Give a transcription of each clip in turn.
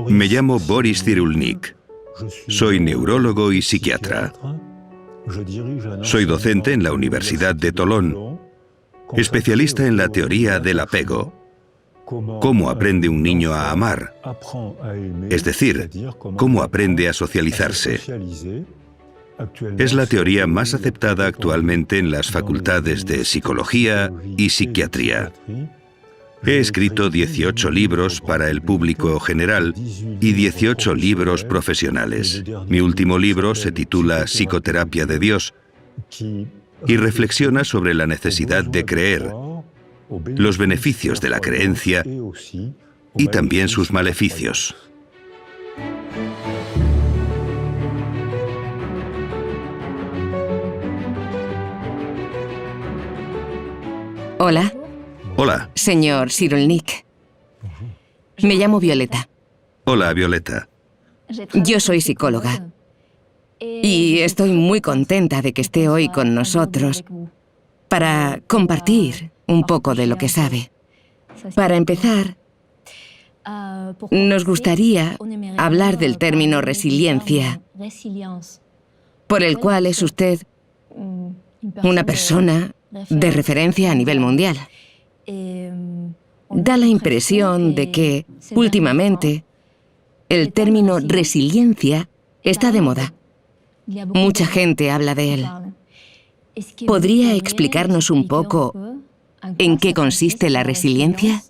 Me llamo Boris Cyrulnik. Soy neurólogo y psiquiatra. Soy docente en la Universidad de Tolón, especialista en la teoría del apego. ¿Cómo aprende un niño a amar? Es decir, ¿cómo aprende a socializarse? Es la teoría más aceptada actualmente en las facultades de psicología y psiquiatría. He escrito 18 libros para el público general y 18 libros profesionales. Mi último libro se titula Psicoterapia de Dios y reflexiona sobre la necesidad de creer, los beneficios de la creencia y también sus maleficios. Hola. Hola. Señor Cyrulnik. Me llamo Violeta. Hola, Violeta. Yo soy psicóloga. Y estoy muy contenta de que esté hoy con nosotros para compartir un poco de lo que sabe. Para empezar, nos gustaría hablar del término resiliencia, por el cual es usted una persona de referencia a nivel mundial. Da la impresión de que, últimamente, el término resiliencia está de moda. Mucha gente habla de él. ¿Podría explicarnos un poco en qué consiste la resiliencia?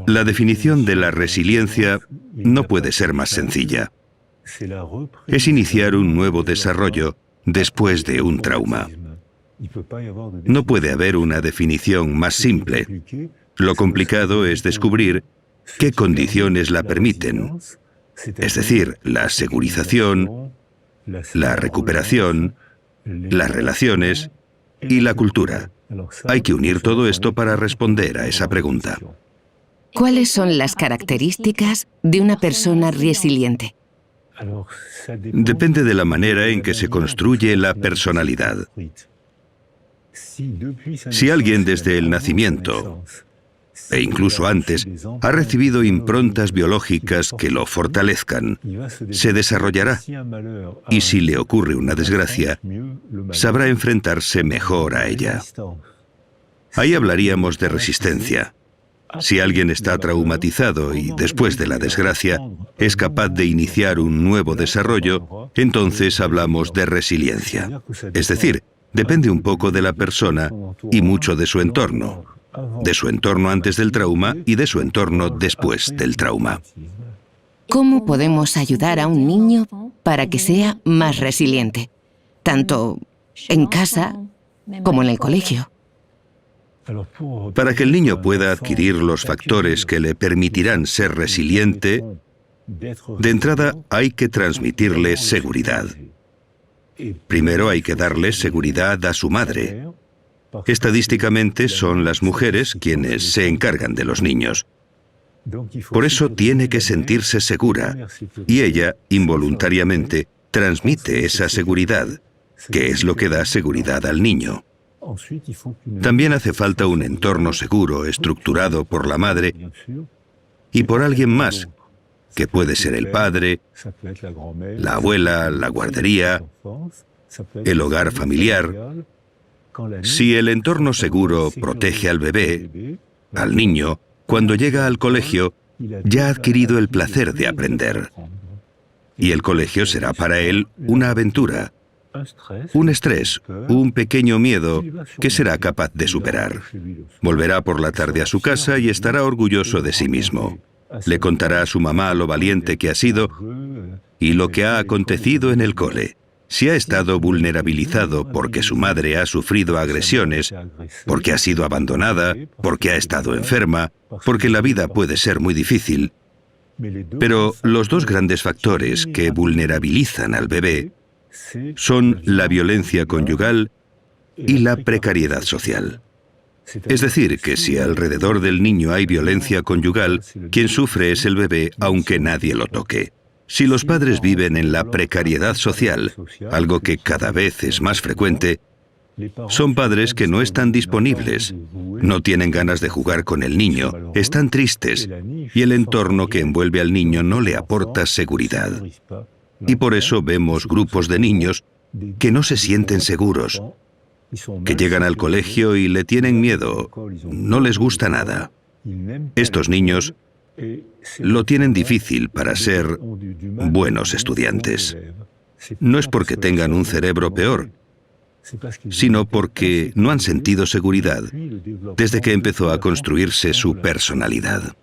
La definición de la resiliencia no puede ser más sencilla. Es iniciar un nuevo desarrollo después de un trauma. No puede haber una definición más simple. Lo complicado es descubrir qué condiciones la permiten, es decir, la segurización, la recuperación, las relaciones y la cultura. Hay que unir todo esto para responder a esa pregunta. ¿Cuáles son las características de una persona resiliente? Depende de la manera en que se construye la personalidad. Si alguien desde el nacimiento, e incluso antes, ha recibido improntas biológicas que lo fortalezcan, se desarrollará. Y si le ocurre una desgracia, sabrá enfrentarse mejor a ella. Ahí hablaríamos de resistencia. Si alguien está traumatizado y después de la desgracia es capaz de iniciar un nuevo desarrollo, entonces hablamos de resiliencia. Es decir, depende un poco de la persona y mucho de su entorno antes del trauma y de su entorno después del trauma. ¿Cómo podemos ayudar a un niño para que sea más resiliente, tanto en casa como en el colegio? Para que el niño pueda adquirir los factores que le permitirán ser resiliente, de entrada hay que transmitirle seguridad. Primero hay que darle seguridad a su madre. Estadísticamente son las mujeres quienes se encargan de los niños. Por eso tiene que sentirse segura y ella, involuntariamente, transmite esa seguridad, que es lo que da seguridad al niño. También hace falta un entorno seguro, estructurado por la madre y por alguien más, que puede ser el padre, la abuela, la guardería, el hogar familiar. Si el entorno seguro protege al bebé, al niño, cuando llega al colegio, ya ha adquirido el placer de aprender. Y el colegio será para él una aventura, un estrés, un pequeño miedo que será capaz de superar. Volverá por la tarde a su casa y estará orgulloso de sí mismo. Le contará a su mamá lo valiente que ha sido y lo que ha acontecido en el cole. Si ha estado vulnerabilizado porque su madre ha sufrido agresiones, porque ha sido abandonada, porque ha estado enferma, porque la vida puede ser muy difícil. Pero los dos grandes factores que vulnerabilizan al bebé son la violencia conyugal y la precariedad social. Es decir, que si alrededor del niño hay violencia conyugal, quien sufre es el bebé, aunque nadie lo toque. Si los padres viven en la precariedad social, algo que cada vez es más frecuente, Son padres que no están disponibles, no tienen ganas de jugar con el niño, están tristes y el entorno que envuelve al niño no le aporta seguridad. Y por eso vemos grupos de niños que no se sienten seguros, que llegan al colegio y le tienen miedo, no les gusta nada. Estos niños lo tienen difícil para ser buenos estudiantes. No es porque tengan un cerebro peor, sino porque no han sentido seguridad desde que empezó a construirse su personalidad.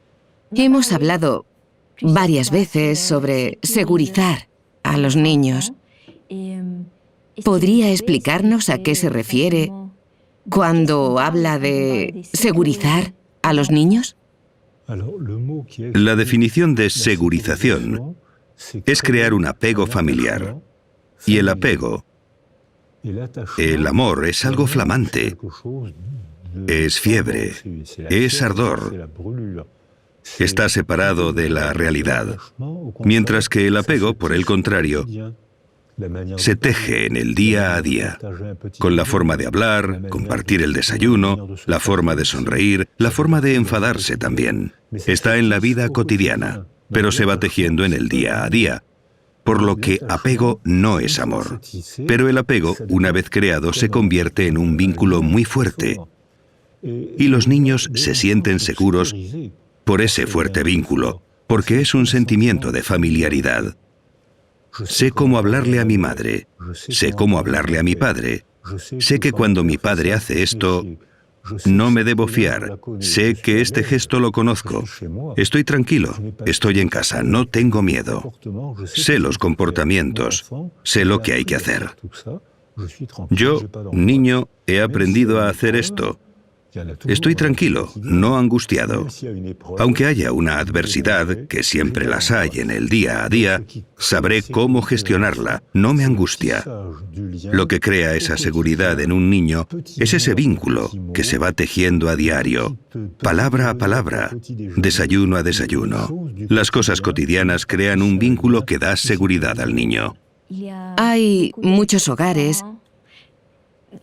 Hemos hablado varias veces sobre segurizar a los niños. ¿Podría explicarnos a qué se refiere cuando habla de segurizar a los niños? La definición de segurización es crear un apego familiar. Y el apego, el amor, es algo flamante, es fiebre, es ardor, está separado de la realidad. Mientras que el apego, por el contrario, se teje en el día a día, con la forma de hablar, compartir el desayuno, la forma de sonreír, la forma de enfadarse también. Está en la vida cotidiana, pero se va tejiendo en el día a día, por lo que apego no es amor. Pero el apego, una vez creado, se convierte en un vínculo muy fuerte, y los niños se sienten seguros por ese fuerte vínculo, porque es un sentimiento de familiaridad. Sé cómo hablarle a mi madre, sé cómo hablarle a mi padre, sé que cuando mi padre hace esto, no me debo fiar, sé que este gesto lo conozco, estoy tranquilo, estoy en casa, no tengo miedo, sé los comportamientos, sé lo que hay que hacer. Yo, niño, he aprendido a hacer esto. Estoy tranquilo, no angustiado. Aunque haya una adversidad, que siempre las hay en el día a día, sabré cómo gestionarla, no me angustia. Lo que crea esa seguridad en un niño es ese vínculo que se va tejiendo a diario, palabra a palabra, desayuno a desayuno. Las cosas cotidianas crean un vínculo que da seguridad al niño. Hay muchos hogares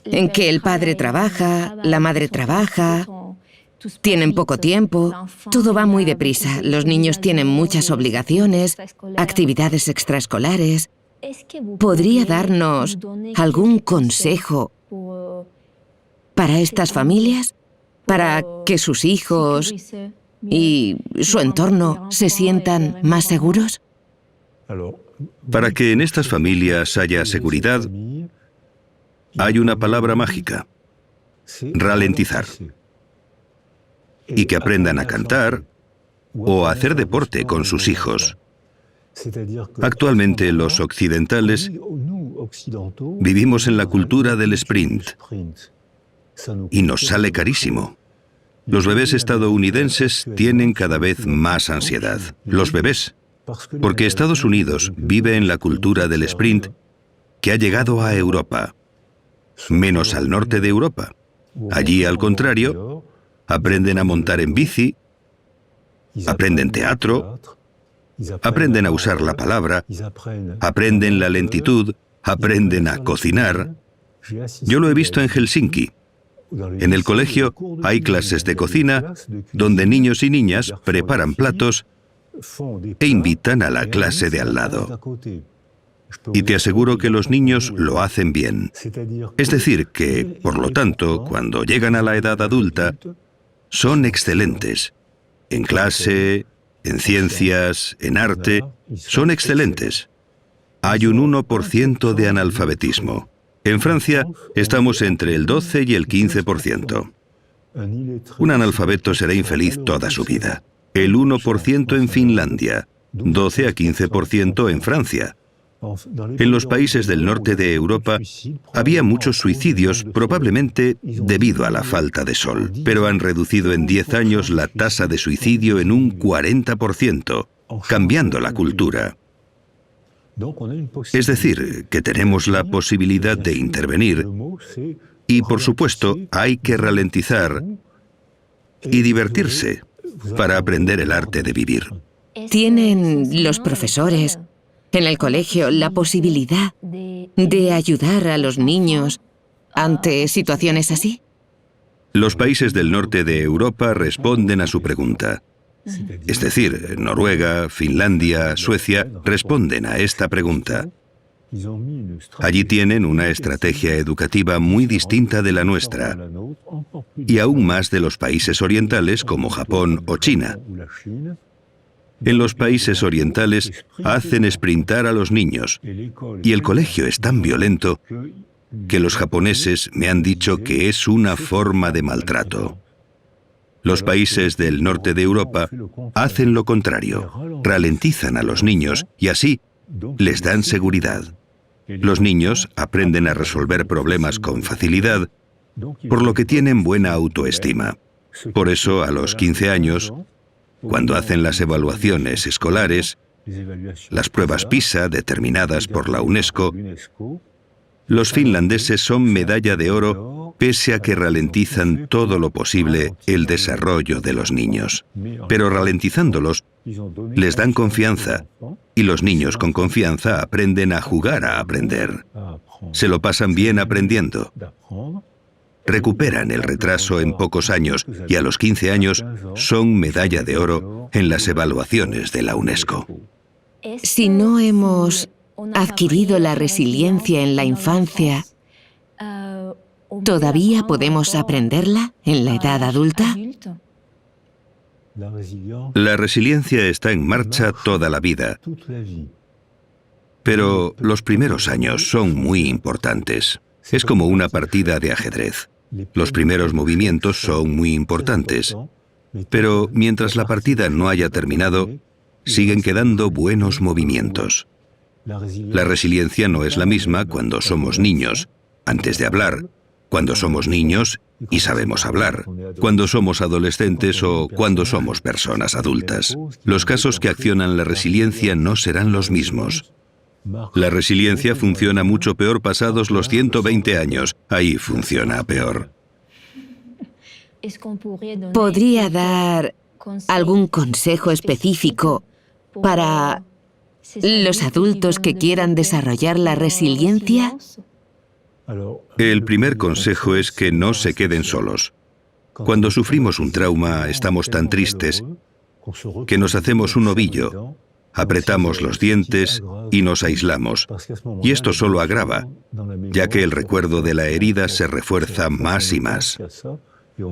en que el padre trabaja, la madre trabaja, tienen poco tiempo, todo va muy deprisa, los niños tienen muchas obligaciones, actividades extraescolares. ¿Podría darnos algún consejo para estas familias? Para que sus hijos y su entorno se sientan más seguros. Para que en estas familias haya seguridad, hay una palabra mágica: ralentizar. Y que aprendan a cantar o a hacer deporte con sus hijos. Actualmente los occidentales vivimos en la cultura del sprint y nos sale carísimo. Los bebés estadounidenses tienen cada vez más ansiedad. Los bebés, porque Estados Unidos vive en la cultura del sprint que ha llegado a Europa, menos al norte de Europa. Allí, al contrario, aprenden a montar en bici, aprenden teatro, aprenden a usar la palabra, aprenden la lentitud, aprenden a cocinar. Yo lo he visto en Helsinki. En el colegio hay clases de cocina donde niños y niñas preparan platos e invitan a la clase de al lado. Y te aseguro que los niños lo hacen bien. Es decir, que, por lo tanto, cuando llegan a la edad adulta, son excelentes. En clase, en ciencias, en arte, son excelentes. Hay un 1% de analfabetismo. En Francia estamos entre el 12 y el 15%. Un analfabeto será infeliz toda su vida. El 1% en Finlandia, 12 a 15% en Francia. En los países del norte de Europa había muchos suicidios, probablemente debido a la falta de sol, pero han reducido en 10 años la tasa de suicidio en un 40%, cambiando la cultura. Es decir, que tenemos la posibilidad de intervenir y, por supuesto, hay que ralentizar y divertirse para aprender el arte de vivir. ¿Tienen los profesores en el colegio la posibilidad de ayudar a los niños ante situaciones así? Los países del norte de Europa responden a su pregunta. Es decir, Noruega, Finlandia, Suecia responden a esta pregunta. Allí tienen una estrategia educativa muy distinta de la nuestra, y aún más de los países orientales como Japón o China. En los países orientales hacen sprintar a los niños, y el colegio es tan violento que los japoneses me han dicho que es una forma de maltrato. Los países del norte de Europa hacen lo contrario, ralentizan a los niños y así les dan seguridad. Los niños aprenden a resolver problemas con facilidad, por lo que tienen buena autoestima. Por eso, a los 15 años, cuando hacen las evaluaciones escolares, las pruebas PISA determinadas por la UNESCO, los finlandeses son medalla de oro pese a que ralentizan todo lo posible el desarrollo de los niños. Pero ralentizándolos, les dan confianza y los niños con confianza aprenden a jugar a aprender. Se lo pasan bien aprendiendo. Recuperan el retraso en pocos años y a los 15 años son medalla de oro en las evaluaciones de la UNESCO. Si no hemos adquirido la resiliencia en la infancia, ¿todavía podemos aprenderla en la edad adulta? La resiliencia está en marcha toda la vida, pero los primeros años son muy importantes. Es como una partida de ajedrez. Los primeros movimientos son muy importantes, pero mientras la partida no haya terminado, siguen quedando buenos movimientos. La resiliencia no es la misma cuando somos niños, antes de hablar, cuando somos niños y sabemos hablar, cuando somos adolescentes o cuando somos personas adultas. Los casos que accionan la resiliencia no serán los mismos. La resiliencia funciona mucho peor pasados los 120 años. Ahí funciona peor. ¿Podría dar algún consejo específico para los adultos que quieran desarrollar la resiliencia? El primer consejo es que no se queden solos. Cuando sufrimos un trauma, estamos tan tristes que nos hacemos un ovillo, apretamos los dientes y nos aislamos. Y esto solo agrava, ya que el recuerdo de la herida se refuerza más y más.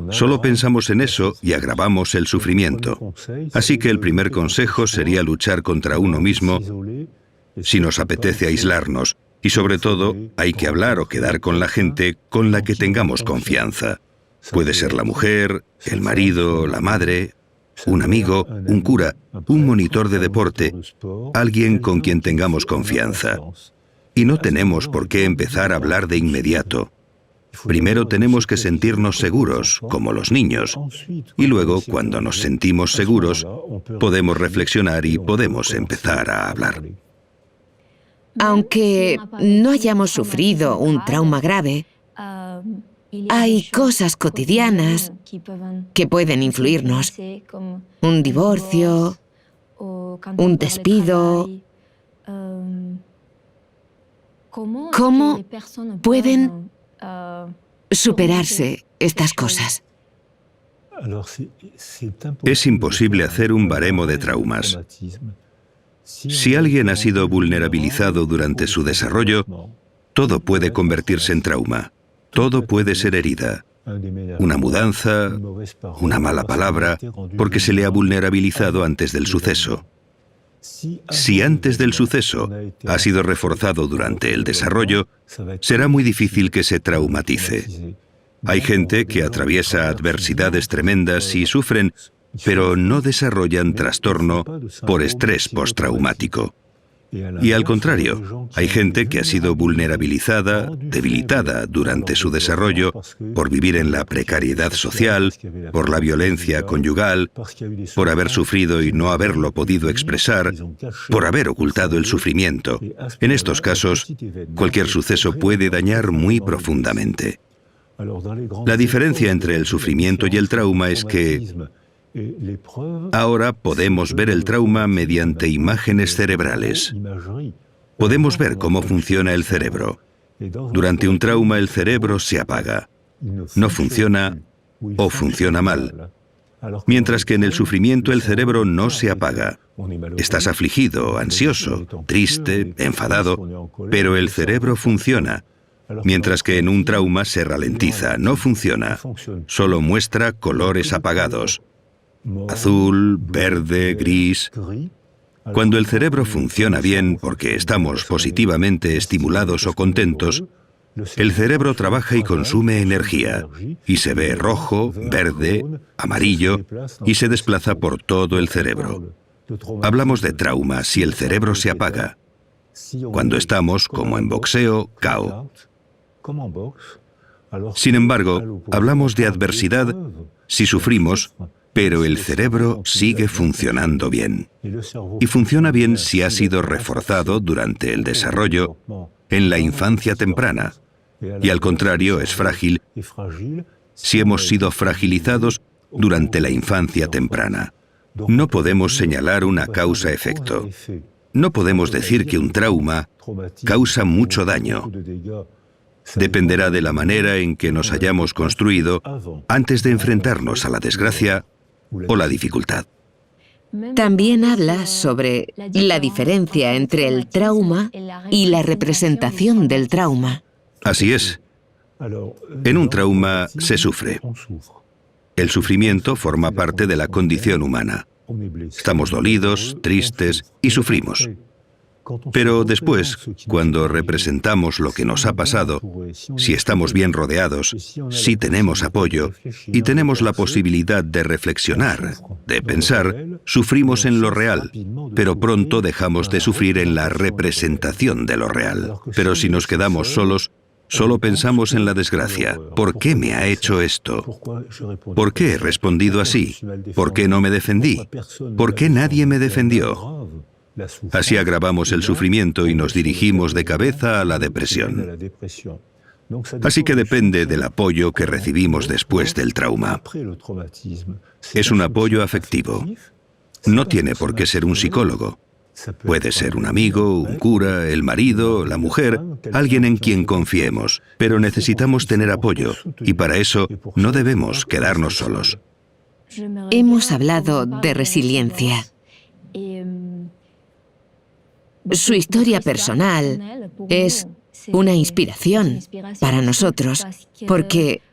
Solo pensamos en eso y agravamos el sufrimiento. Así que el primer consejo sería luchar contra uno mismo si nos apetece aislarnos. Y sobre todo, hay que hablar o quedar con la gente con la que tengamos confianza. Puede ser la mujer, el marido, la madre, un amigo, un cura, un monitor de deporte, alguien con quien tengamos confianza. Y no tenemos por qué empezar a hablar de inmediato. Primero tenemos que sentirnos seguros, como los niños, y luego, cuando nos sentimos seguros, podemos reflexionar y podemos empezar a hablar. Aunque no hayamos sufrido un trauma grave, hay cosas cotidianas que pueden influirnos. Un divorcio, un despido. ¿Cómo pueden superarse estas cosas? Es imposible hacer un baremo de traumas. Si alguien ha sido vulnerabilizado durante su desarrollo, todo puede convertirse en trauma. Todo puede ser herida. Una mudanza, una mala palabra, porque se le ha vulnerabilizado antes del suceso. Si antes del suceso ha sido reforzado durante el desarrollo, será muy difícil que se traumatice. Hay gente que atraviesa adversidades tremendas y sufren, pero no desarrollan trastorno por estrés postraumático. Y al contrario, hay gente que ha sido vulnerabilizada, debilitada durante su desarrollo por vivir en la precariedad social, por la violencia conyugal, por haber sufrido y no haberlo podido expresar, por haber ocultado el sufrimiento. En estos casos, cualquier suceso puede dañar muy profundamente. La diferencia entre el sufrimiento y el trauma es que ahora podemos ver el trauma mediante imágenes cerebrales. Podemos ver cómo funciona el cerebro. Durante un trauma el cerebro se apaga, no funciona o funciona mal, mientras que en el sufrimiento el cerebro no se apaga. Estás afligido, ansioso, triste, enfadado, pero el cerebro funciona, mientras que en un trauma se ralentiza, no funciona, solo muestra colores apagados, azul, verde, gris. Cuando el cerebro funciona bien porque estamos positivamente estimulados o contentos, el cerebro trabaja y consume energía, y se ve rojo, verde, amarillo, y se desplaza por todo el cerebro. Hablamos de trauma si el cerebro se apaga. Cuando estamos, como en boxeo, KO. Sin embargo, hablamos de adversidad si sufrimos, pero el cerebro sigue funcionando bien. Y funciona bien si ha sido reforzado durante el desarrollo en la infancia temprana. Y al contrario, es frágil si hemos sido fragilizados durante la infancia temprana. No podemos señalar una causa-efecto. No podemos decir que un trauma causa mucho daño. Dependerá de la manera en que nos hayamos construido antes de enfrentarnos a la desgracia o la dificultad. También habla sobre la diferencia entre el trauma y la representación del trauma. Así es. En un trauma se sufre. El sufrimiento forma parte de la condición humana. Estamos dolidos, tristes y sufrimos. Pero después, cuando representamos lo que nos ha pasado, si estamos bien rodeados, si tenemos apoyo y tenemos la posibilidad de reflexionar, de pensar, sufrimos en lo real, pero pronto dejamos de sufrir en la representación de lo real. Pero si nos quedamos solos, solo pensamos en la desgracia. ¿Por qué me ha hecho esto? ¿Por qué he respondido así? ¿Por qué no me defendí? ¿Por qué nadie me defendió? Así agravamos el sufrimiento y nos dirigimos de cabeza a la depresión. Así que depende del apoyo que recibimos después del trauma. Es un apoyo afectivo. No tiene por qué ser un psicólogo. Puede ser un amigo, un cura, el marido, la mujer, alguien en quien confiemos. Pero necesitamos tener apoyo y para eso no debemos quedarnos solos. Hemos hablado de resiliencia. Su historia personal es una inspiración para nosotros, porque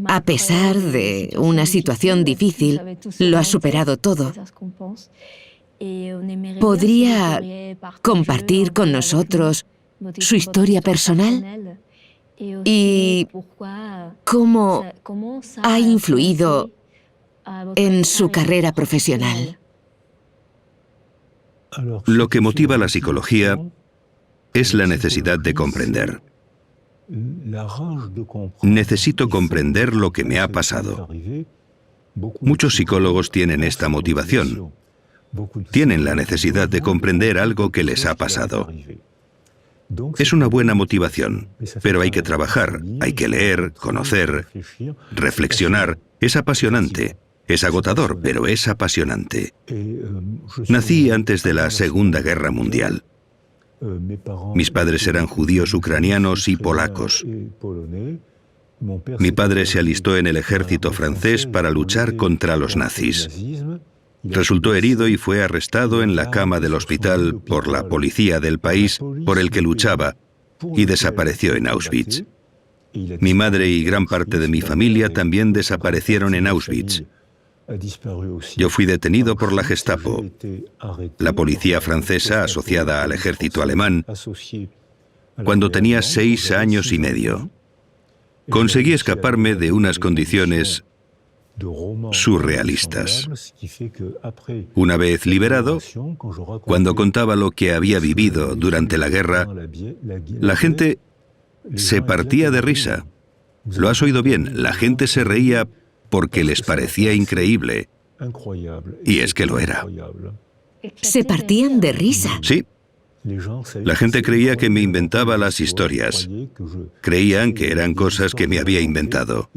a pesar de una situación difícil, lo ha superado todo. ¿Podría compartir con nosotros su historia personal? ¿Y cómo ha influido en su carrera profesional? Lo que motiva la psicología es la necesidad de comprender. Necesito comprender lo que me ha pasado. Muchos psicólogos tienen esta motivación. Tienen la necesidad de comprender algo que les ha pasado. Es una buena motivación, pero hay que trabajar, hay que leer, conocer, reflexionar. Es apasionante. Es agotador, pero es apasionante. Nací antes de la Segunda Guerra Mundial. Mis padres eran judíos ucranianos y polacos. Mi padre se alistó en el ejército francés para luchar contra los nazis. Resultó herido y fue arrestado en la cama del hospital por la policía del país por el que luchaba y desapareció en Auschwitz. Mi madre y gran parte de mi familia también desaparecieron en Auschwitz. Yo fui detenido por la Gestapo, la policía francesa asociada al ejército alemán, cuando tenía 6 años y medio. Conseguí escaparme de unas condiciones surrealistas. Una vez liberado, cuando contaba lo que había vivido durante la guerra, la gente se partía de risa. Lo has oído bien, la gente se reía porque les parecía increíble. Y es que lo era. ¿Se partían de risa? Sí. La gente creía que me inventaba las historias. Creían que eran cosas que me había inventado.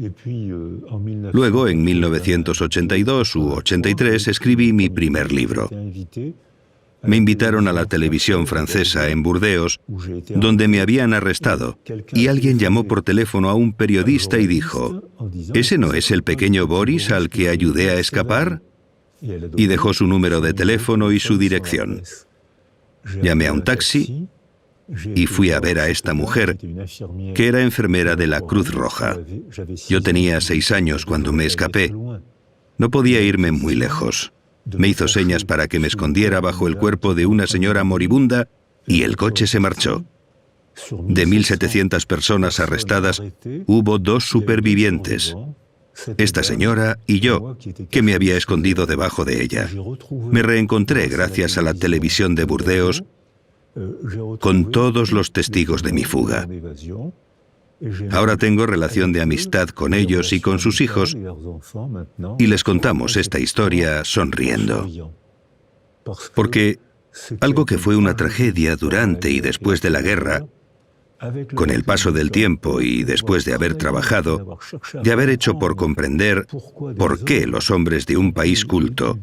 Luego, en 1982 u 83, escribí mi primer libro. Me invitaron a la televisión francesa en Burdeos, donde me habían arrestado, y alguien llamó por teléfono a un periodista y dijo: ¿ese no es el pequeño Boris al que ayudé a escapar? Y dejó su número de teléfono y su dirección. Llamé a un taxi y fui a ver a esta mujer, que era enfermera de la Cruz Roja. Yo tenía 6 años cuando me escapé. No podía irme muy lejos. Me hizo señas para que me escondiera bajo el cuerpo de una señora moribunda y el coche se marchó. De 1.700 personas arrestadas, hubo 2 supervivientes. Esta señora y yo, que me había escondido debajo de ella. Me reencontré gracias a la televisión de Burdeos con todos los testigos de mi fuga. Ahora tengo relación de amistad con ellos y con sus hijos, y les contamos esta historia sonriendo. Porque algo que fue una tragedia durante y después de la guerra, con el paso del tiempo y después de haber trabajado, de haber hecho por comprender por qué los hombres de un país culto,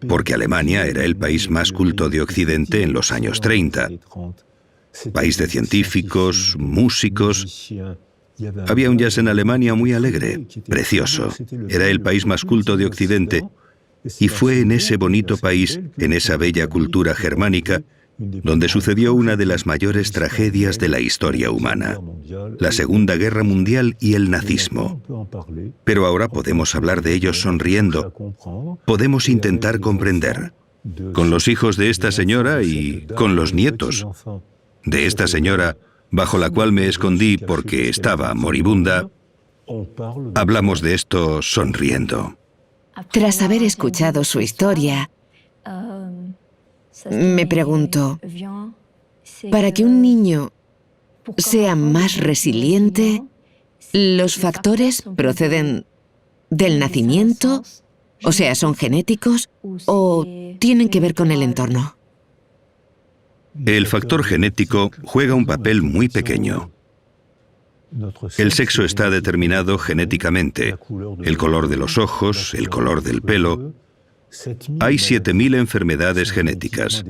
porque Alemania era el país más culto de Occidente en los años 30, país de científicos, músicos. Había un jazz en Alemania muy alegre, precioso. Era el país más culto de Occidente, y fue en ese bonito país, en esa bella cultura germánica, donde sucedió una de las mayores tragedias de la historia humana, la Segunda Guerra Mundial y el nazismo. Pero ahora podemos hablar de ellos sonriendo. Podemos intentar comprender. Con los hijos de esta señora y con los nietos de esta señora, bajo la cual me escondí porque estaba moribunda, hablamos de esto sonriendo. Tras haber escuchado su historia, me pregunto, para que un niño sea más resiliente, ¿los factores proceden del nacimiento? O sea, ¿son genéticos o tienen que ver con el entorno? El factor genético juega un papel muy pequeño. El sexo está determinado genéticamente. El color de los ojos, el color del pelo. Hay 7.000 enfermedades genéticas.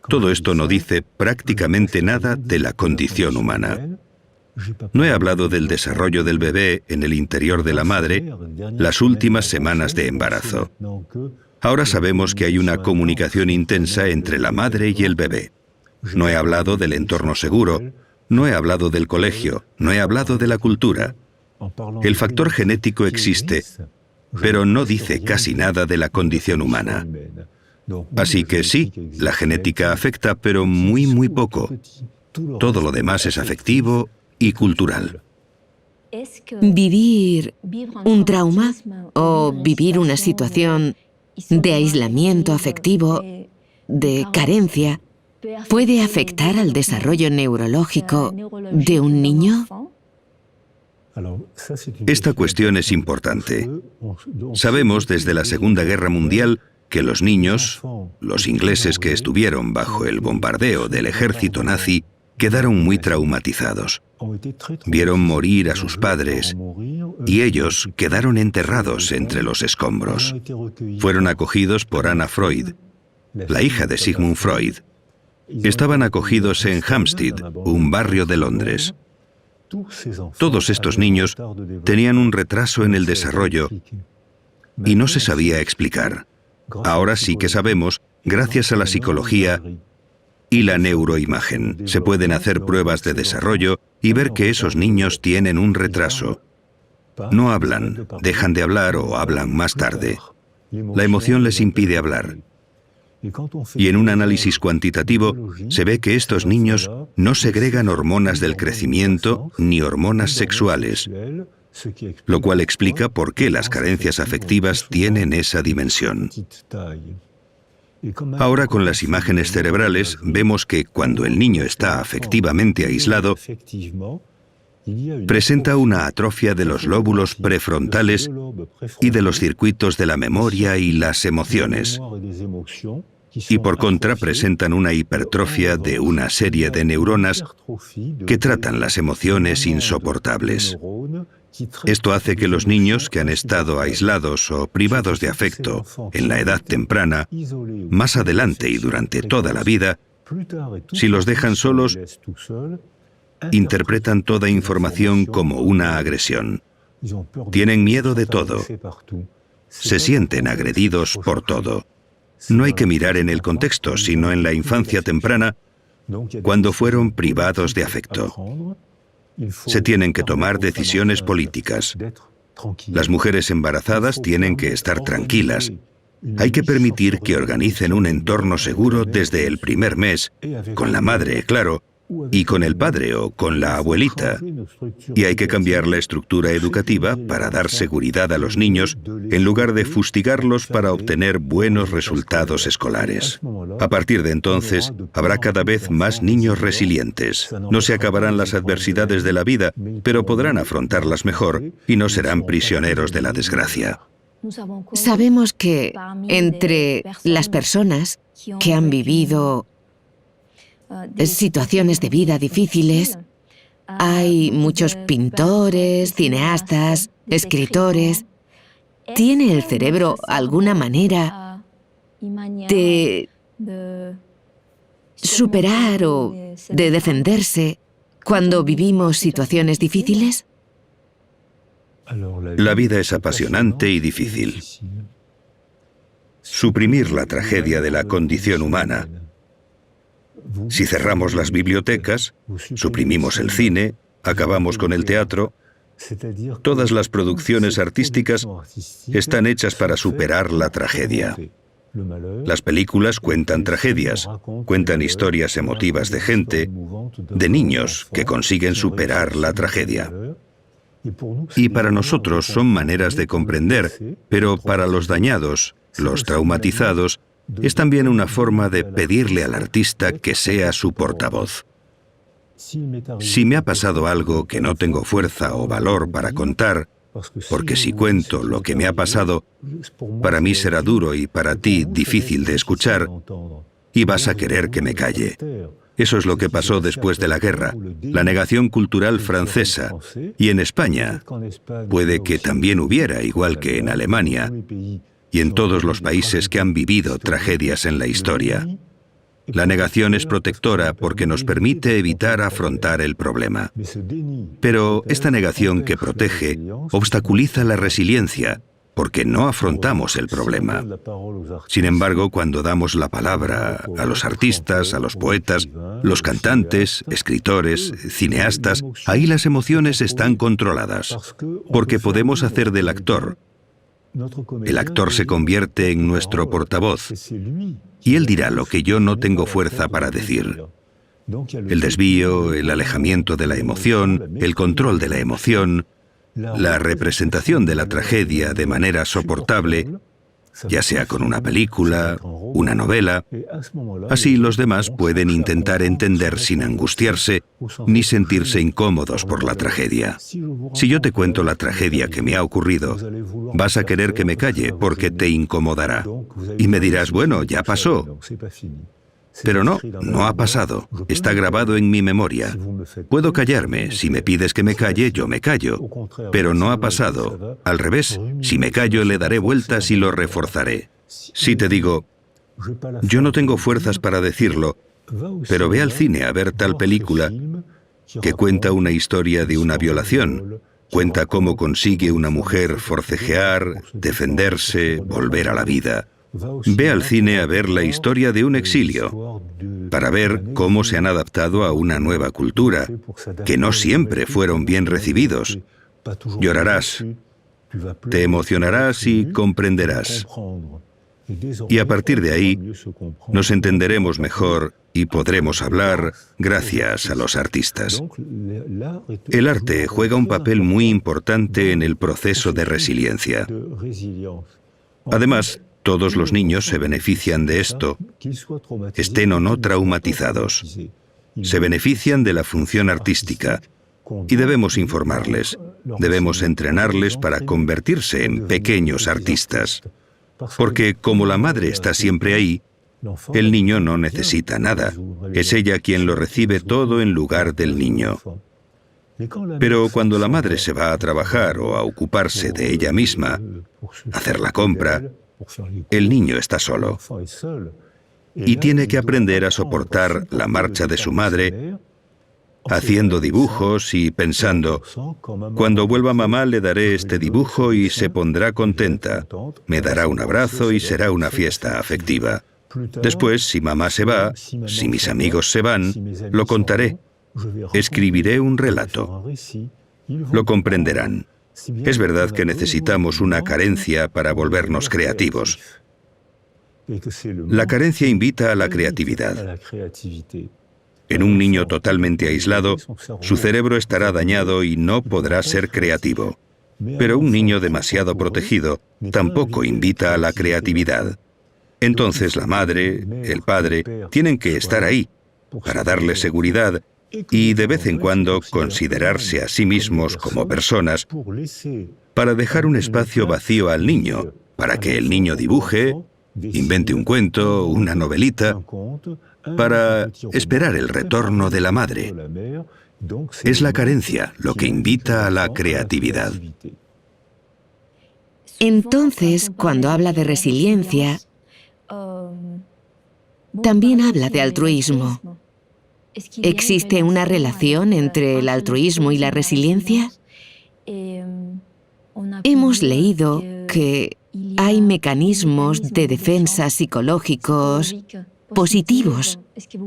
Todo esto no dice prácticamente nada de la condición humana. No he hablado del desarrollo del bebé en el interior de la madre las últimas semanas de embarazo. Ahora sabemos que hay una comunicación intensa entre la madre y el bebé. No he hablado del entorno seguro, no he hablado del colegio, no he hablado de la cultura. El factor genético existe, pero no dice casi nada de la condición humana. Así que sí, la genética afecta, pero muy poco. Todo lo demás es afectivo y cultural. ¿Vivir un trauma o vivir una situación de aislamiento afectivo, de carencia, puede afectar al desarrollo neurológico de un niño? Esta cuestión es importante. Sabemos desde la Segunda Guerra Mundial que los niños, los ingleses que estuvieron bajo el bombardeo del ejército nazi, quedaron muy traumatizados. Vieron morir a sus padres y ellos quedaron enterrados entre los escombros. Fueron acogidos por Anna Freud, la hija de Sigmund Freud. Estaban acogidos en Hampstead, un barrio de Londres. Todos estos niños tenían un retraso en el desarrollo y no se sabía explicar. Ahora sí que sabemos, gracias a la psicología y la neuroimagen. Se pueden hacer pruebas de desarrollo y ver que esos niños tienen un retraso. No hablan, dejan de hablar o hablan más tarde. La emoción les impide hablar. Y en un análisis cuantitativo se ve que estos niños no segregan hormonas del crecimiento ni hormonas sexuales, lo cual explica por qué las carencias afectivas tienen esa dimensión. Ahora con las imágenes cerebrales vemos que cuando el niño está afectivamente aislado, presenta una atrofia de los lóbulos prefrontales y de los circuitos de la memoria y las emociones. Y por contra presentan una hipertrofia de una serie de neuronas que tratan las emociones insoportables. Esto hace que los niños que han estado aislados o privados de afecto en la edad temprana, más adelante y durante toda la vida, si los dejan solos, interpretan toda información como una agresión. Tienen miedo de todo. Se sienten agredidos por todo. No hay que mirar en el contexto, sino en la infancia temprana, cuando fueron privados de afecto. Se tienen que tomar decisiones políticas. Las mujeres embarazadas tienen que estar tranquilas. Hay que permitir que organicen un entorno seguro desde el primer mes, con la madre, claro, y con el padre o con la abuelita. Y hay que cambiar la estructura educativa para dar seguridad a los niños en lugar de fustigarlos para obtener buenos resultados escolares. A partir de entonces, habrá cada vez más niños resilientes. No se acabarán las adversidades de la vida, pero podrán afrontarlas mejor y no serán prisioneros de la desgracia. Sabemos que entre las personas que han vivido situaciones de vida difíciles, hay muchos pintores, cineastas, escritores. ¿Tiene el cerebro alguna manera de superar o de defenderse cuando vivimos situaciones difíciles? La vida es apasionante y difícil. Suprimir la tragedia de la condición humana. Si cerramos las bibliotecas, suprimimos el cine, acabamos con el teatro, todas las producciones artísticas están hechas para superar la tragedia. Las películas cuentan tragedias, cuentan historias emotivas de gente, de niños que consiguen superar la tragedia. Y para nosotros son maneras de comprender, pero para los dañados, los traumatizados, es también una forma de pedirle al artista que sea su portavoz. Si me ha pasado algo que no tengo fuerza o valor para contar, porque si cuento lo que me ha pasado, para mí será duro y para ti difícil de escuchar, y vas a querer que me calle. Eso es lo que pasó después de la guerra, la negación cultural francesa, y en España puede que también hubiera, igual que en Alemania, y en todos los países que han vivido tragedias en la historia. La negación es protectora porque nos permite evitar afrontar el problema. Pero esta negación que protege obstaculiza la resiliencia porque no afrontamos el problema. Sin embargo, cuando damos la palabra a los artistas, a los poetas, los cantantes, escritores, cineastas, ahí las emociones están controladas, porque podemos hacer del actor. El actor se convierte en nuestro portavoz y él dirá lo que yo no tengo fuerza para decir. El desvío, el alejamiento de la emoción, el control de la emoción, la representación de la tragedia de manera soportable, ya sea con una película, una novela. Así los demás pueden intentar entender sin angustiarse ni sentirse incómodos por la tragedia. Si yo te cuento la tragedia que me ha ocurrido, vas a querer que me calle porque te incomodará. Y me dirás, bueno, ya pasó. Pero no, no ha pasado. Está grabado en mi memoria. Puedo callarme. Si me pides que me calle, yo me callo. Pero no ha pasado. Al revés, si me callo, le daré vueltas y lo reforzaré. Si te digo, yo no tengo fuerzas para decirlo, pero ve al cine a ver tal película que cuenta una historia de una violación. Cuenta cómo consigue una mujer forcejear, defenderse, volver a la vida. Ve al cine a ver la historia de un exilio, para ver cómo se han adaptado a una nueva cultura, que no siempre fueron bien recibidos. Llorarás, te emocionarás y comprenderás. Y a partir de ahí, nos entenderemos mejor y podremos hablar gracias a los artistas. El arte juega un papel muy importante en el proceso de resiliencia. Además, todos los niños se benefician de esto, estén o no traumatizados. Se benefician de la función artística y debemos informarles, debemos entrenarles para convertirse en pequeños artistas. Porque como la madre está siempre ahí, el niño no necesita nada. Es ella quien lo recibe todo en lugar del niño. Pero cuando la madre se va a trabajar o a ocuparse de ella misma, hacer la compra, el niño está solo y tiene que aprender a soportar la marcha de su madre, haciendo dibujos y pensando, cuando vuelva mamá le daré este dibujo y se pondrá contenta, me dará un abrazo y será una fiesta afectiva. Después, si mamá se va, si mis amigos se van, lo contaré, escribiré un relato. Lo comprenderán. Es verdad que necesitamos una carencia para volvernos creativos. La carencia invita a la creatividad. En un niño totalmente aislado, su cerebro estará dañado y no podrá ser creativo. Pero un niño demasiado protegido tampoco invita a la creatividad. Entonces la madre, el padre, tienen que estar ahí para darle seguridad y de vez en cuando considerarse a sí mismos como personas para dejar un espacio vacío al niño, para que el niño dibuje, invente un cuento, una novelita, para esperar el retorno de la madre. Es la carencia lo que invita a la creatividad. Entonces, cuando habla de resiliencia, también habla de altruismo. ¿Existe una relación entre el altruismo y la resiliencia? Hemos leído que hay mecanismos de defensa psicológicos positivos.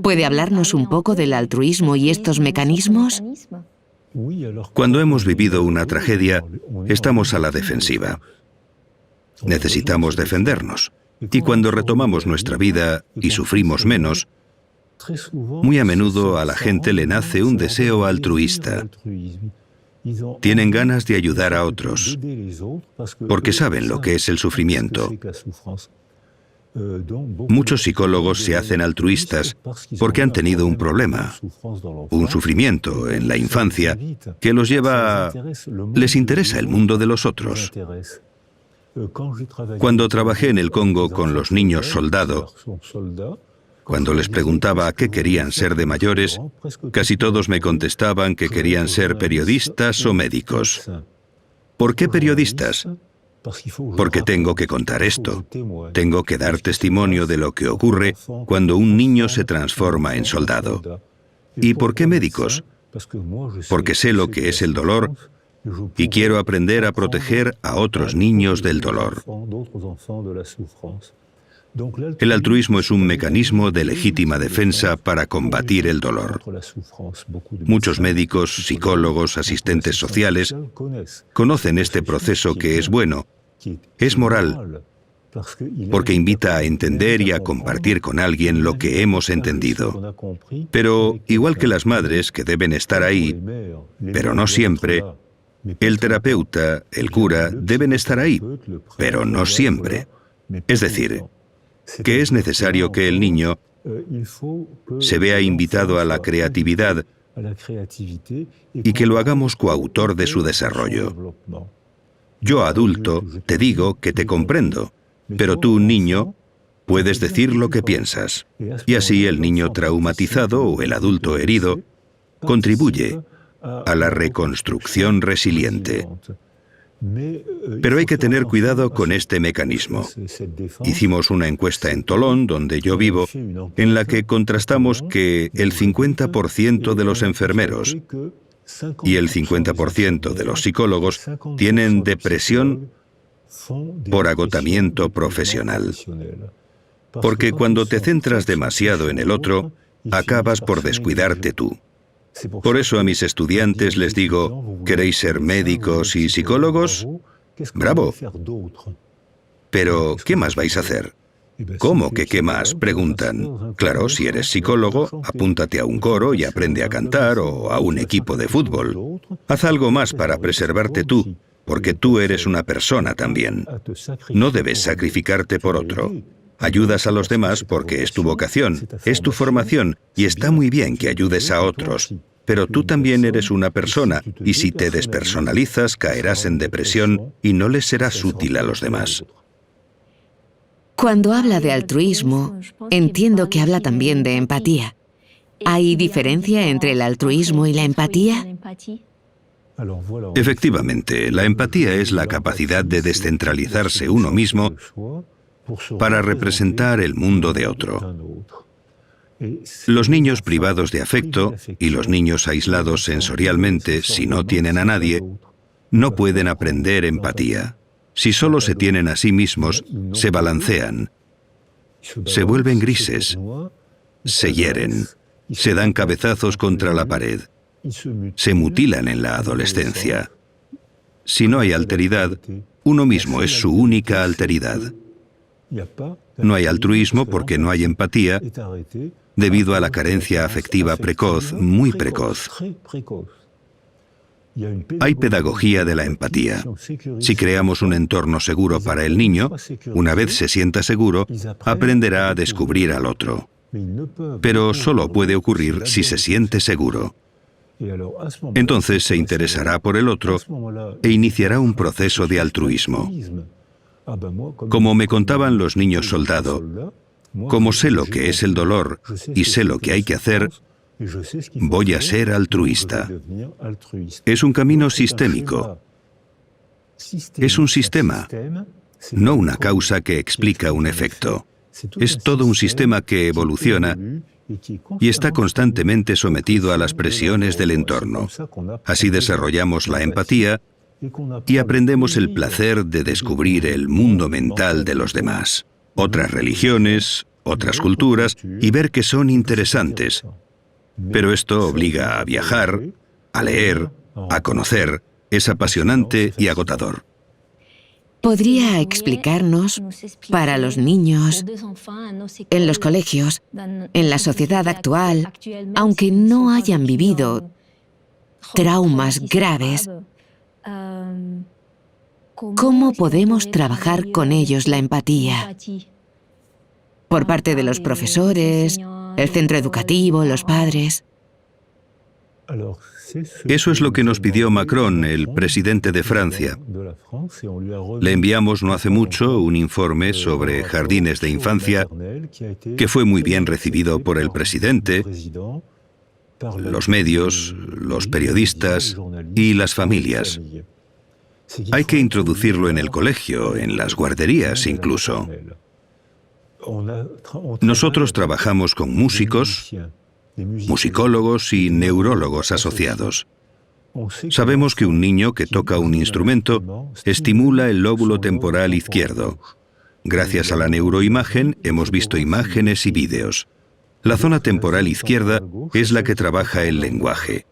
¿Puede hablarnos un poco del altruismo y estos mecanismos? Cuando hemos vivido una tragedia, estamos a la defensiva. Necesitamos defendernos. Y cuando retomamos nuestra vida y sufrimos menos, muy a menudo a la gente le nace un deseo altruista. Tienen ganas de ayudar a otros, porque saben lo que es el sufrimiento. Muchos psicólogos se hacen altruistas porque han tenido un problema, un sufrimiento en la infancia que los lleva a... Les interesa el mundo de los otros. Cuando trabajé en el Congo con los niños soldado, cuando les preguntaba qué querían ser de mayores, casi todos me contestaban que querían ser periodistas o médicos. ¿Por qué periodistas? Porque tengo que contar esto. Tengo que dar testimonio de lo que ocurre cuando un niño se transforma en soldado. ¿Y por qué médicos? Porque sé lo que es el dolor y quiero aprender a proteger a otros niños del dolor. El altruismo es un mecanismo de legítima defensa para combatir el dolor. Muchos médicos, psicólogos, asistentes sociales conocen este proceso que es bueno, es moral, porque invita a entender y a compartir con alguien lo que hemos entendido. Pero, igual que las madres que deben estar ahí, pero no siempre, el terapeuta, el cura, deben estar ahí, pero no siempre. Es decir, que es necesario que el niño se vea invitado a la creatividad y que lo hagamos coautor de su desarrollo. Yo, adulto, te digo que te comprendo, pero tú, niño, puedes decir lo que piensas. Y así el niño traumatizado o el adulto herido contribuye a la reconstrucción resiliente. Pero hay que tener cuidado con este mecanismo. Hicimos una encuesta en Tolón, donde yo vivo, en la que contrastamos que el 50% de los enfermeros y el 50% de los psicólogos tienen depresión por agotamiento profesional. Porque cuando te centras demasiado en el otro, acabas por descuidarte tú. Por eso a mis estudiantes les digo, ¿queréis ser médicos y psicólogos? ¡Bravo! Pero, ¿qué más vais a hacer? ¿Cómo que qué más? Preguntan. Claro, si eres psicólogo, apúntate a un coro y aprende a cantar o a un equipo de fútbol. Haz algo más para preservarte tú, porque tú eres una persona también. No debes sacrificarte por otro. Ayudas a los demás porque es tu vocación, es tu formación, y está muy bien que ayudes a otros. Pero tú también eres una persona, y si te despersonalizas, caerás en depresión y no les serás útil a los demás. Cuando habla de altruismo, entiendo que habla también de empatía. ¿Hay diferencia entre el altruismo y la empatía? Efectivamente, la empatía es la capacidad de descentralizarse uno mismo para representar el mundo de otro. Los niños privados de afecto y los niños aislados sensorialmente, si no tienen a nadie, no pueden aprender empatía. Si solo se tienen a sí mismos, se balancean, se vuelven grises, se hieren, se dan cabezazos contra la pared, se mutilan en la adolescencia. Si no hay alteridad, uno mismo es su única alteridad. No hay altruismo porque no hay empatía, debido a la carencia afectiva precoz, muy precoz. Hay pedagogía de la empatía. Si creamos un entorno seguro para el niño, una vez se sienta seguro, aprenderá a descubrir al otro. Pero solo puede ocurrir si se siente seguro. Entonces se interesará por el otro e iniciará un proceso de altruismo. Como me contaban los niños soldado, como sé lo que es el dolor y sé lo que hay que hacer, voy a ser altruista. Es un camino sistémico. Es un sistema, no una causa que explica un efecto. Es todo un sistema que evoluciona y está constantemente sometido a las presiones del entorno. Así desarrollamos la empatía y aprendemos el placer de descubrir el mundo mental de los demás, otras religiones, otras culturas, y ver que son interesantes. Pero esto obliga a viajar, a leer, a conocer. Es apasionante y agotador. ¿Podría explicarnos, para los niños, en los colegios, en la sociedad actual, aunque no hayan vivido traumas graves, cómo podemos trabajar con ellos la empatía? Por parte de los profesores, el centro educativo, los padres. Eso es lo que nos pidió Macron, el presidente de Francia. Le enviamos no hace mucho un informe sobre jardines de infancia que fue muy bien recibido por el presidente, los medios, los periodistas y las familias. Hay que introducirlo en el colegio, en las guarderías incluso. Nosotros trabajamos con músicos, musicólogos y neurólogos asociados. Sabemos que un niño que toca un instrumento estimula el lóbulo temporal izquierdo. Gracias a la neuroimagen hemos visto imágenes y vídeos. La zona temporal izquierda es la que trabaja el lenguaje.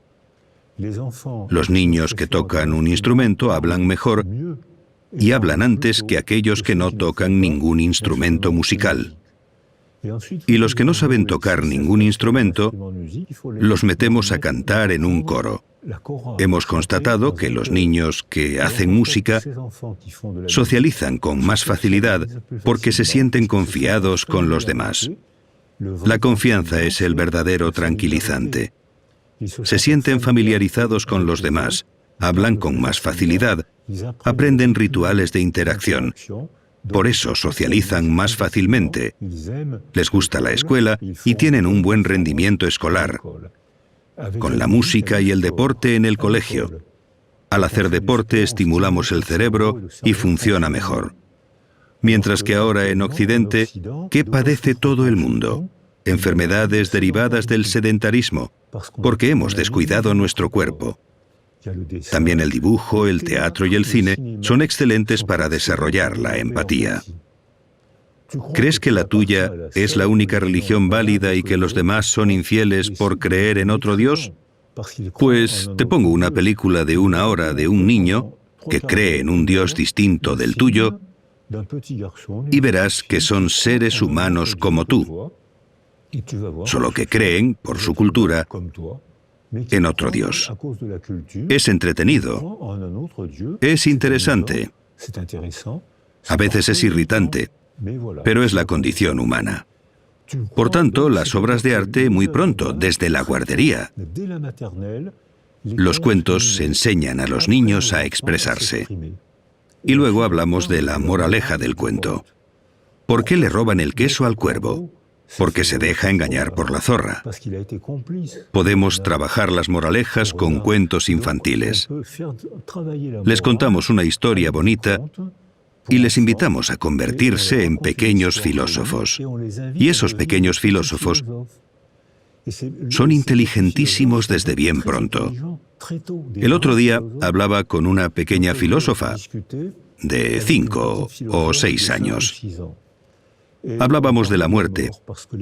Los niños que tocan un instrumento hablan mejor y hablan antes que aquellos que no tocan ningún instrumento musical. Y los que no saben tocar ningún instrumento, los metemos a cantar en un coro. Hemos constatado que los niños que hacen música socializan con más facilidad porque se sienten confiados con los demás. La confianza es el verdadero tranquilizante. Se sienten familiarizados con los demás, hablan con más facilidad, aprenden rituales de interacción. Por eso socializan más fácilmente, les gusta la escuela y tienen un buen rendimiento escolar, con la música y el deporte en el colegio. Al hacer deporte estimulamos el cerebro y funciona mejor. Mientras que ahora en Occidente, ¿qué padece todo el mundo? Enfermedades derivadas del sedentarismo, porque hemos descuidado nuestro cuerpo. También el dibujo, el teatro y el cine son excelentes para desarrollar la empatía. ¿Crees que la tuya es la única religión válida y que los demás son infieles por creer en otro Dios? Pues te pongo una película de 1 hora de un niño que cree en un Dios distinto del tuyo y verás que son seres humanos como tú, solo que creen, por su cultura, en otro Dios. Es entretenido, es interesante, a veces es irritante, pero es la condición humana. Por tanto, las obras de arte muy pronto, desde la guardería. Los cuentos se enseñan a los niños a expresarse. Y luego hablamos de la moraleja del cuento. ¿Por qué le roban el queso al cuervo? porque se deja engañar por la zorra. Podemos trabajar las moralejas con cuentos infantiles. Les contamos una historia bonita y les invitamos a convertirse en pequeños filósofos. Y esos pequeños filósofos son inteligentísimos desde bien pronto. El otro día hablaba con una pequeña filósofa de 5 o 6 años. Hablábamos de la muerte,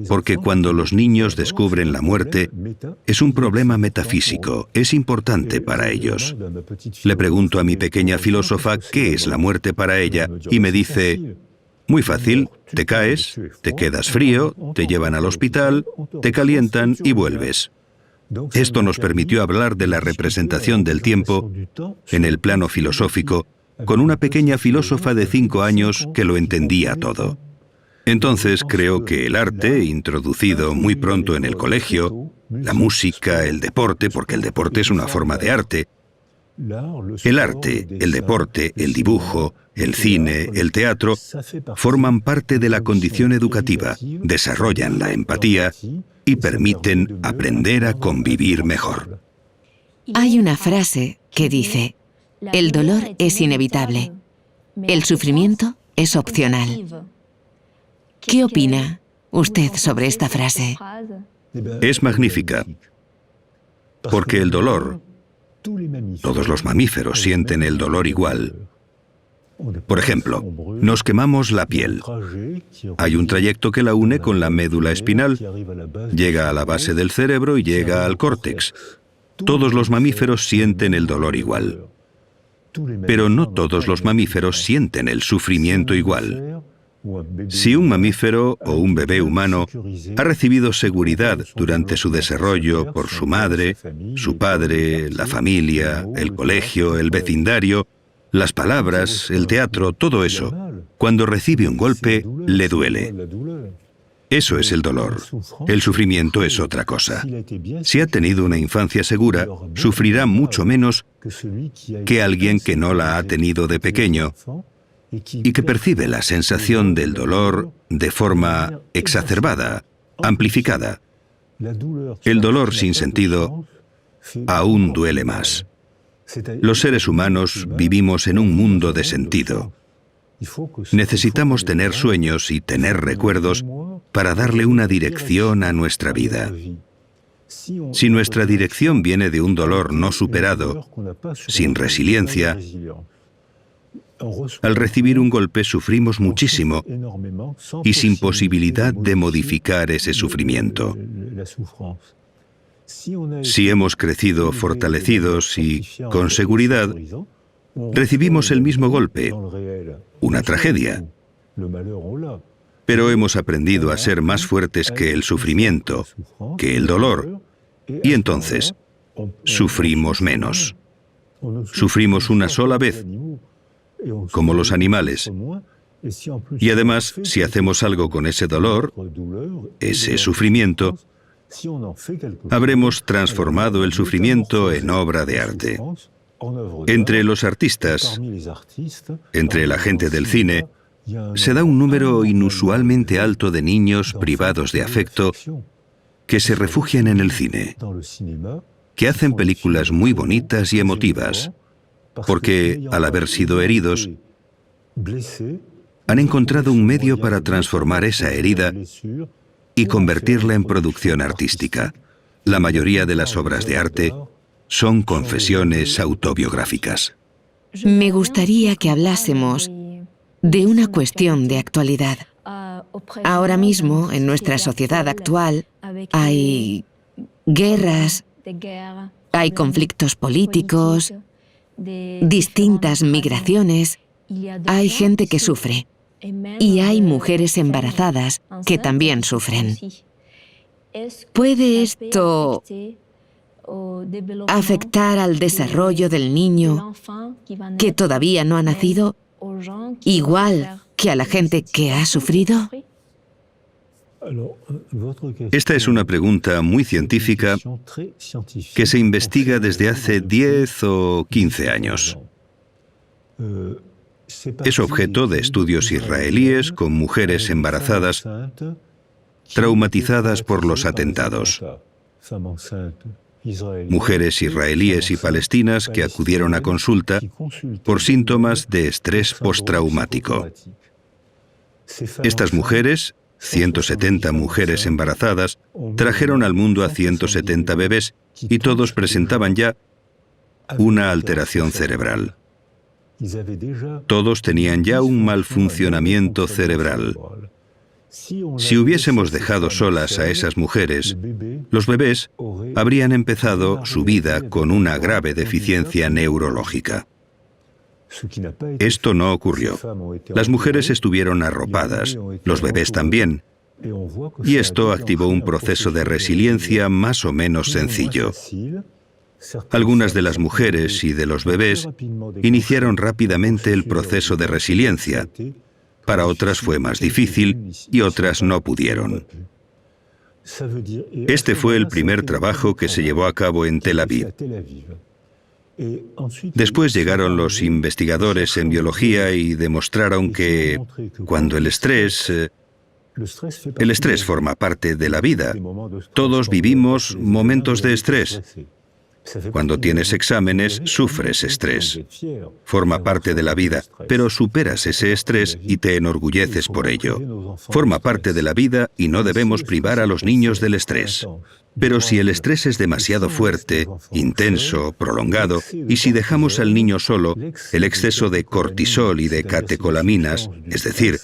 porque cuando los niños descubren la muerte, es un problema metafísico, es importante para ellos. Le pregunto a mi pequeña filósofa qué es la muerte para ella y me dice: muy fácil, te caes, te quedas frío, te llevan al hospital, te calientan y vuelves. Esto nos permitió hablar de la representación del tiempo en el plano filosófico con una pequeña filósofa de 5 años que lo entendía todo. Entonces creo que el arte, introducido muy pronto en el colegio, la música, el deporte, porque el deporte es una forma de arte, el arte, el deporte, el dibujo, el cine, el teatro, forman parte de la condición educativa, desarrollan la empatía y permiten aprender a convivir mejor. Hay una frase que dice: el dolor es inevitable, el sufrimiento es opcional. ¿Qué opina usted sobre esta frase? Es magnífica, porque el dolor, todos los mamíferos sienten el dolor igual. Por ejemplo, nos quemamos la piel. Hay un trayecto que la une con la médula espinal, llega a la base del cerebro y llega al córtex. Todos los mamíferos sienten el dolor igual. Pero no todos los mamíferos sienten el sufrimiento igual. Si un mamífero o un bebé humano ha recibido seguridad durante su desarrollo por su madre, su padre, la familia, el colegio, el vecindario, las palabras, el teatro, todo eso, cuando recibe un golpe, le duele. Eso es el dolor. El sufrimiento es otra cosa. Si ha tenido una infancia segura, sufrirá mucho menos que alguien que no la ha tenido de pequeño y que percibe la sensación del dolor de forma exacerbada, amplificada. El dolor sin sentido aún duele más. Los seres humanos vivimos en un mundo de sentido. Necesitamos tener sueños y tener recuerdos para darle una dirección a nuestra vida. Si nuestra dirección viene de un dolor no superado, sin resiliencia, al recibir un golpe sufrimos muchísimo y sin posibilidad de modificar ese sufrimiento. Si hemos crecido fortalecidos y con seguridad, recibimos el mismo golpe, una tragedia. Pero hemos aprendido a ser más fuertes que el sufrimiento, que el dolor, y entonces sufrimos menos. Sufrimos una sola vez, como los animales. Y además, si hacemos algo con ese dolor, ese sufrimiento, habremos transformado el sufrimiento en obra de arte. Entre los artistas, entre la gente del cine, se da un número inusualmente alto de niños privados de afecto que se refugian en el cine, que hacen películas muy bonitas y emotivas, porque, al haber sido heridos, han encontrado un medio para transformar esa herida y convertirla en producción artística. La mayoría de las obras de arte son confesiones autobiográficas. Me gustaría que hablásemos de una cuestión de actualidad. Ahora mismo, en nuestra sociedad actual, hay guerras, hay conflictos políticos, distintas migraciones, hay gente que sufre y hay mujeres embarazadas que también sufren. ¿Puede esto afectar al desarrollo del niño que todavía no ha nacido, igual que a la gente que ha sufrido? Esta es una pregunta muy científica que se investiga desde hace 10 o 15 años. Es objeto de estudios israelíes con mujeres embarazadas traumatizadas por los atentados. Mujeres israelíes y palestinas que acudieron a consulta por síntomas de estrés postraumático. Estas mujeres, 170 mujeres embarazadas, trajeron al mundo a 170 bebés y todos presentaban ya una alteración cerebral. Todos tenían ya un mal funcionamiento cerebral. Si hubiésemos dejado solas a esas mujeres, los bebés habrían empezado su vida con una grave deficiencia neurológica. Esto no ocurrió. Las mujeres estuvieron arropadas, los bebés también, y esto activó un proceso de resiliencia más o menos sencillo. Algunas de las mujeres y de los bebés iniciaron rápidamente el proceso de resiliencia. Para otras fue más difícil y otras no pudieron. Este fue el primer trabajo que se llevó a cabo en Tel Aviv. Después llegaron los investigadores en biología y demostraron que cuando el estrés forma parte de la vida. Todos vivimos momentos de estrés. Cuando tienes exámenes, sufres estrés. Forma parte de la vida, pero superas ese estrés y te enorgulleces por ello. Forma parte de la vida y no debemos privar a los niños del estrés. Pero si el estrés es demasiado fuerte, intenso, prolongado, y si dejamos al niño solo, el exceso de cortisol y de catecolaminas, es decir,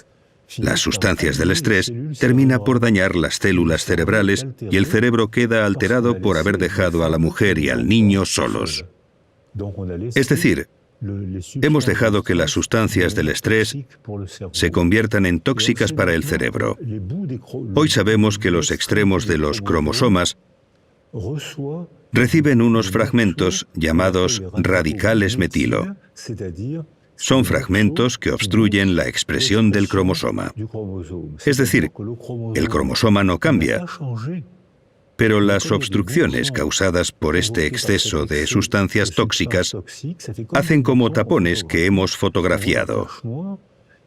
las sustancias del estrés, termina por dañar las células cerebrales y el cerebro queda alterado por haber dejado a la mujer y al niño solos. Es decir, hemos dejado que las sustancias del estrés se conviertan en tóxicas para el cerebro. Hoy sabemos que los extremos de los cromosomas reciben unos fragmentos llamados radicales metilo. Son fragmentos que obstruyen la expresión del cromosoma. Es decir, el cromosoma no cambia, pero las obstrucciones causadas por este exceso de sustancias tóxicas hacen como tapones que hemos fotografiado.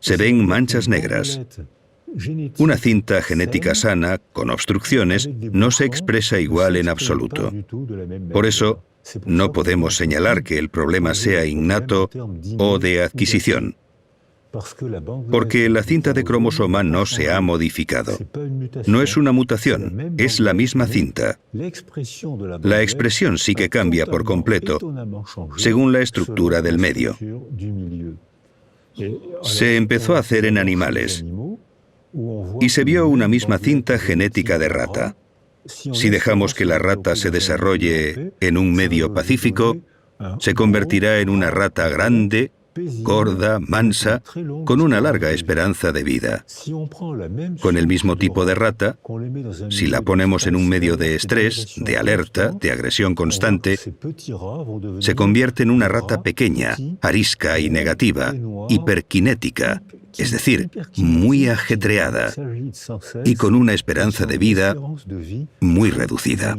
Se ven manchas negras. Una cinta genética sana, con obstrucciones, no se expresa igual en absoluto. Por eso, no podemos señalar que el problema sea innato o de adquisición, porque la cinta de cromosoma no se ha modificado. No es una mutación, es la misma cinta. La expresión sí que cambia por completo según la estructura del medio. Se empezó a hacer en animales y se vio una misma cinta genética de rata. Si dejamos que la rata se desarrolle en un medio pacífico, se convertirá en una rata grande, gorda, mansa, con una larga esperanza de vida. Con el mismo tipo de rata, si la ponemos en un medio de estrés, de alerta, de agresión constante, se convierte en una rata pequeña, arisca y negativa, hiperkinética, es decir, muy ajetreada y con una esperanza de vida muy reducida.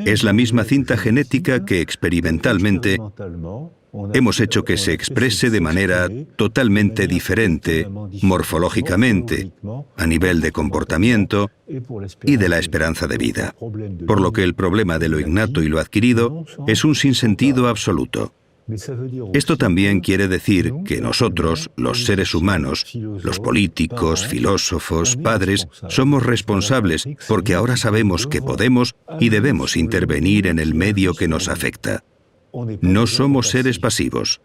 Es la misma cinta genética que experimentalmente hemos hecho que se exprese de manera totalmente diferente, morfológicamente, a nivel de comportamiento y de la esperanza de vida. Por lo que el problema de lo innato y lo adquirido es un sinsentido absoluto. Esto también quiere decir que nosotros, los seres humanos, los políticos, filósofos, padres, somos responsables porque ahora sabemos que podemos y debemos intervenir en el medio que nos afecta. No somos seres pasivos.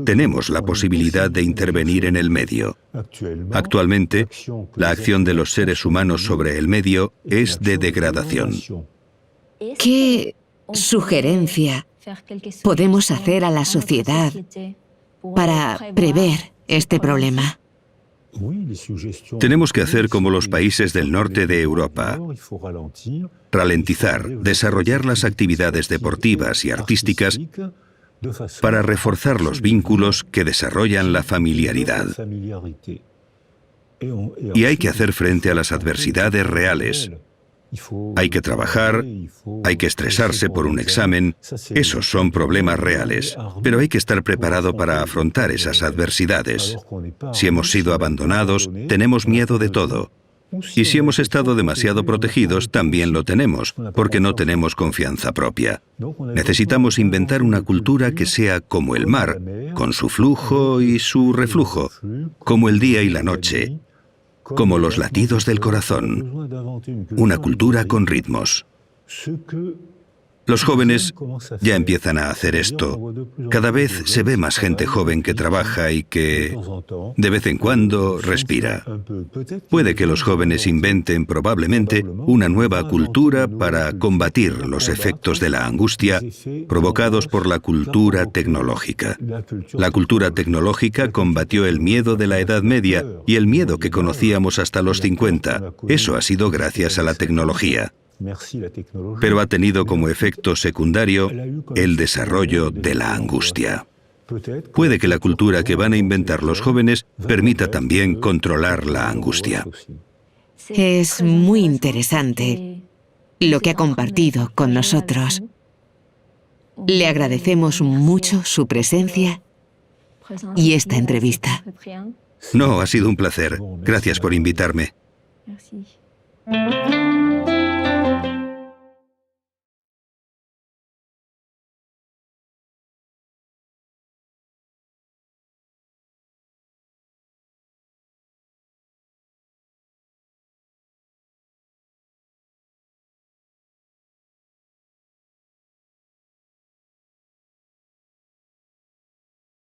Tenemos la posibilidad de intervenir en el medio. Actualmente, la acción de los seres humanos sobre el medio es de degradación. ¿Qué sugerencia podemos hacer a la sociedad para prever este problema? Tenemos que hacer como los países del norte de Europa. Ralentizar, desarrollar las actividades deportivas y artísticas para reforzar los vínculos que desarrollan la familiaridad. Y hay que hacer frente a las adversidades reales. Hay que trabajar, hay que estresarse por un examen. Esos son problemas reales, pero hay que estar preparado para afrontar esas adversidades. Si hemos sido abandonados, tenemos miedo de todo. Y si hemos estado demasiado protegidos, también lo tenemos, porque no tenemos confianza propia. Necesitamos inventar una cultura que sea como el mar, con su flujo y su reflujo, como el día y la noche, como los latidos del corazón, una cultura con ritmos. Los jóvenes ya empiezan a hacer esto. Cada vez se ve más gente joven que trabaja y que, de vez en cuando, respira. Puede que los jóvenes inventen probablemente una nueva cultura para combatir los efectos de la angustia provocados por la cultura tecnológica. La cultura tecnológica combatió el miedo de la Edad Media y el miedo que conocíamos hasta los 50. Eso ha sido gracias a la tecnología. Pero ha tenido como efecto secundario el desarrollo de la angustia. Puede que la cultura que van a inventar los jóvenes permita también controlar la angustia. Es muy interesante lo que ha compartido con nosotros. Le agradecemos mucho su presencia y esta entrevista. No, ha sido un placer. Gracias por invitarme.